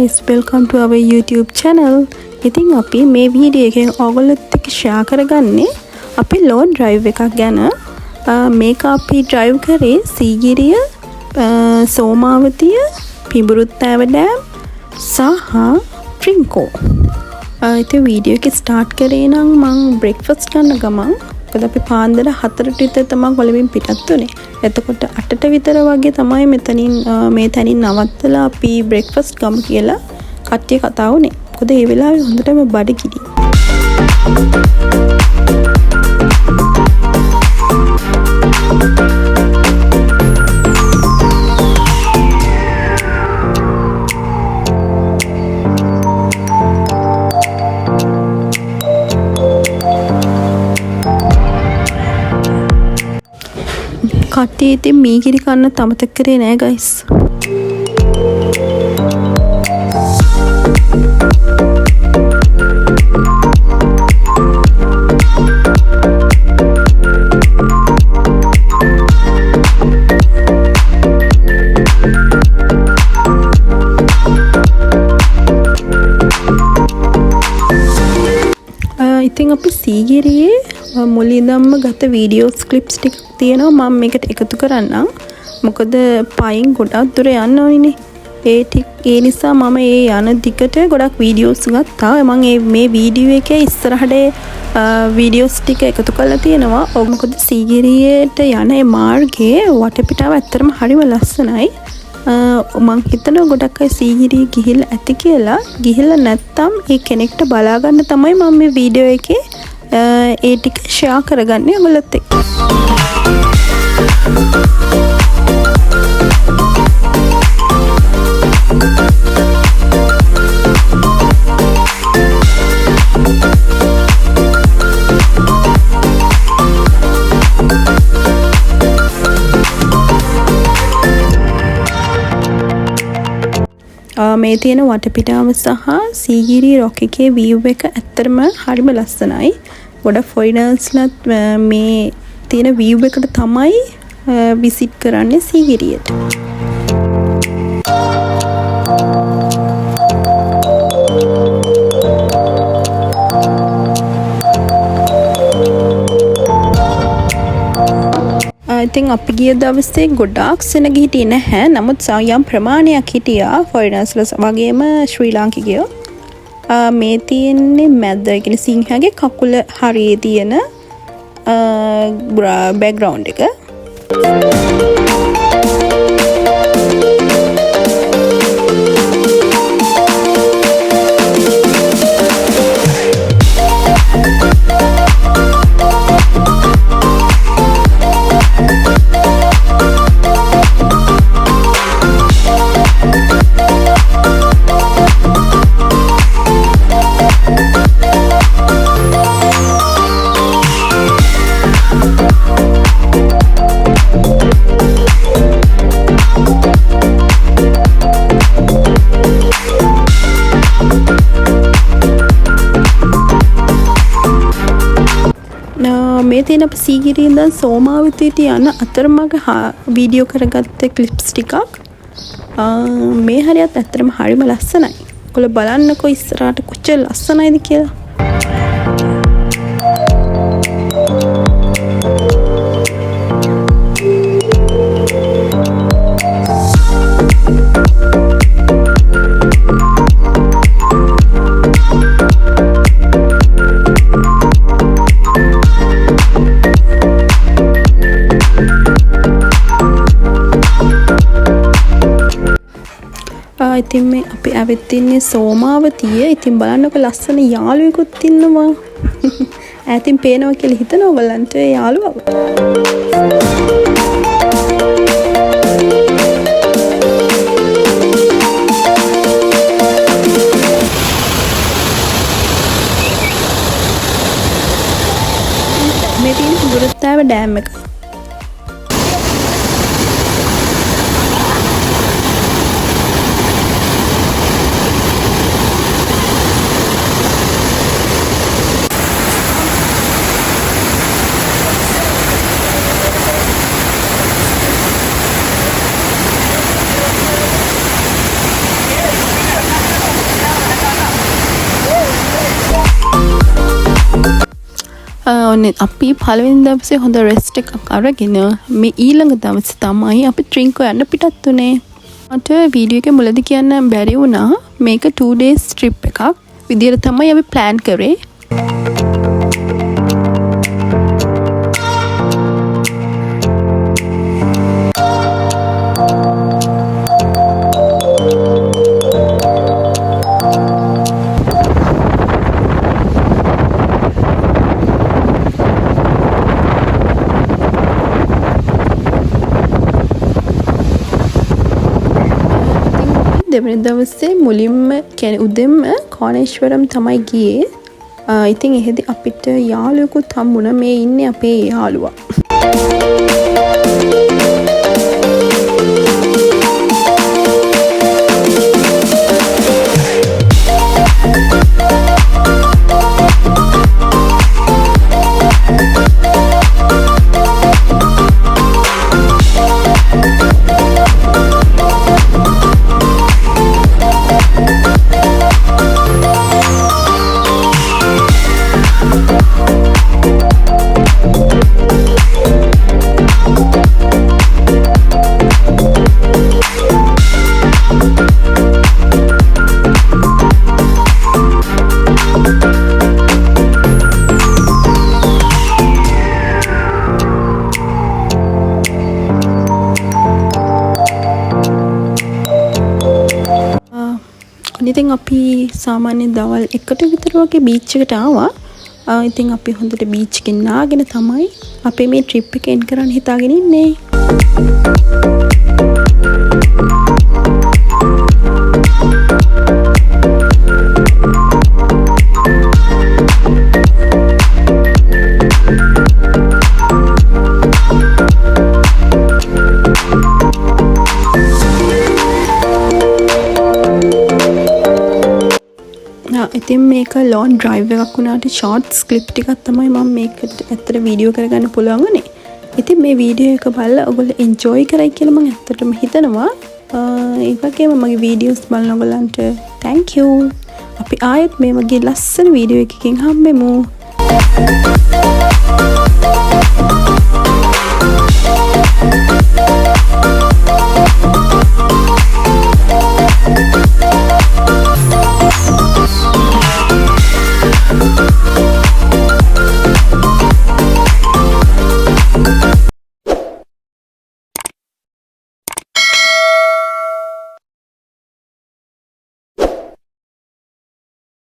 guys, welcome to our YouTube channel. ඉතින් අපි මේ වීඩියෝ එකෙන් ඔයගොල්ලොත් එක්ක ෂෙයා කරගන්නේ අපේ ලෝන් ඩ්‍රයිව් එකක් ගැන. මේක අපි ඩ්‍රයිව් කරේ සීගිරිය, සෝමාවතිය, පිඹුරුත්තෑව ඩෑම් සහ ට්‍රින්කෝ. ඉතින් වීඩියෝ එක ස්ටාර්ට් කරේ නම් මම බ්‍රෙක්ෆාස්ට් ගන්න ගමන් මොකද අපි පාන්දර 4ට විතර තමයි කොළඹින් පිටත් වුනේ. එතකොට 8ට විතර වගේ තමයි මෙතනින් මේ තැනින් නවත්තලා අපි බ්‍රෙක්ෆාස්ට් ගමු කියලා කට්ටිය කතා වුනේ. මොකද ඒ වෙලාවේ හොඳටම බඩගිනි. කට්ටිය ඉතින් මීගිරි කන්න අමතක කරේ නෑ ගයිස්. ඉතින් අපි සීගිරියේ මුලින්දම්ම ගත වීඩියෝස් ක්ලිප්ස් ටික තියෙනවා. මම මේකට එකතු කරන්නම්. මොකද පයින් ගොඩක් දුර යන්න ඕනිනේ. ඒ නිසා මම ඒ යන දිගට ගොඩක් වීඩියෝස් ගත්තා. මම මේ වීඩියෝ එකේ ඉස්සරහට වීඩියෝස් ටික එකතු කරලා තියෙනවා. මොකද සීගිරියට යන ඒ මාර්ගයේ වටපිටාව ඇත්තටම හරිම ලස්සනයි. මං හිතනවා ගොඩක් අය සීගිරිය ගිහිල්ලා ඇති කියලා. ගිහිල්ලා නැත්තම් ඒ කෙනෙක්ට බලා ගන්න තමයි මම මේ වීඩියෝ එකේ ඒ ටික ෂෙයා කරගන්නේ ඔයගොල්ලොත් එක්ක. මේ තියෙන වටපිටාව සහ සීගිරි රොක් එකේ view එක ඇත්තටම හරිම ලස්සනයි. ගොඩක් ෆොරිනර්ස්ලාත් මේ තියෙන view එකට තමයි විසිට් කරන්නේ සීගිරියට. ඉතින් අපි ගිය දවසේ ගොඩාක් සෙනග හිටියේ නැහැ. නමුත් යම් ප්‍රමාණයක් හිටියා ෆොරිනර්ස්ලා වගේම ශ්‍රී ලාංකිකයෝ. මේ තියෙන්නේ මැද කියන්නේ සිංහගේ කකුල හරියේ තියෙන බෑග්ග්‍රවුන්ඩ් එක. මේ තියෙන අප සීගිරිය ඉඳන් සෝමාවතියට යන අතරමඟ වීඩියෝ කරගත්ත ක්ලිප්ස් ටිකක්. මේ හරියත් ඇත්තටම හරිම ලස්සනයි. ඔයගොල්ලෝ බලන්නකෝ ඉස්සරහට කොච්චර ලස්සනයිද කියලා. ඉතින් මේ අපි ඇවිත් ඉන්නේ සෝමාවතිය. ඉතින් බලන්නකො ලස්සන යාළුවෙකුත් ඉන්නවා. ඈතින් පේනවා කියලා හිතනවා ඔයගලන්ට ඒ යාළුවව. මේ තියෙන පිඹුරුත්තෑව ඩෑම් එක. ඔන්න අපි පළවෙනි දවසේ හොඳ රෙස්ට් එකක් අරගෙන මේ ඊළඟ දවසේ තමයි අපි ට්‍රින්කෝ යන්න පිටත් උනේ. මට වීඩියෝ එකේ මුලදී කියන්න බැරි වුණා මේක 2 days trip එකක් විදියට තමයි අපි plan කරේ. දෙවන දවසේ මුලින්ම කියන්නේ උදෙන්ම කෝණේශ්වරම් තමයි ගියේ. ඉතින් එහෙදි අපිට යාළුවෙකුත් හම්බුණා. මේ ඉන්නේ අපේ යාළුවා. ඉතින් අපි සාමාන්‍යයෙන් දවල් 1ට විතර වගේ බීච් එකට ආවා. ඉතින් අපි හොඳට බීච් එකෙන් නාගෙන තමයි අපි මේ ට්‍රිප් එක එන්ඩ් කරන්න හිතාගෙන ඉන්නේ. ඉතින් මේක ලොන් ඩ්‍රයිව් එකක් වුණාට ෂෝට්ස් ක්ලිප් ටිකක් තමයි මම මේකට ඇත්තට වීඩියෝ කරගන්න පුළුවන් වුණේ. ඉතින් මේ වීඩියෝ එක බලලා ඔයගොල්ලෝ එන්ජොයි කරයි කියලා මම ඇත්තටම හිතනවා. ඒ වගේම මගේ වීඩියෝස් බලන ඔයගොල්ලන්ට thank you. අපි ආයෙත් මේ වගේ ලස්සන වීඩියෝ එකකින් හම්බෙමු.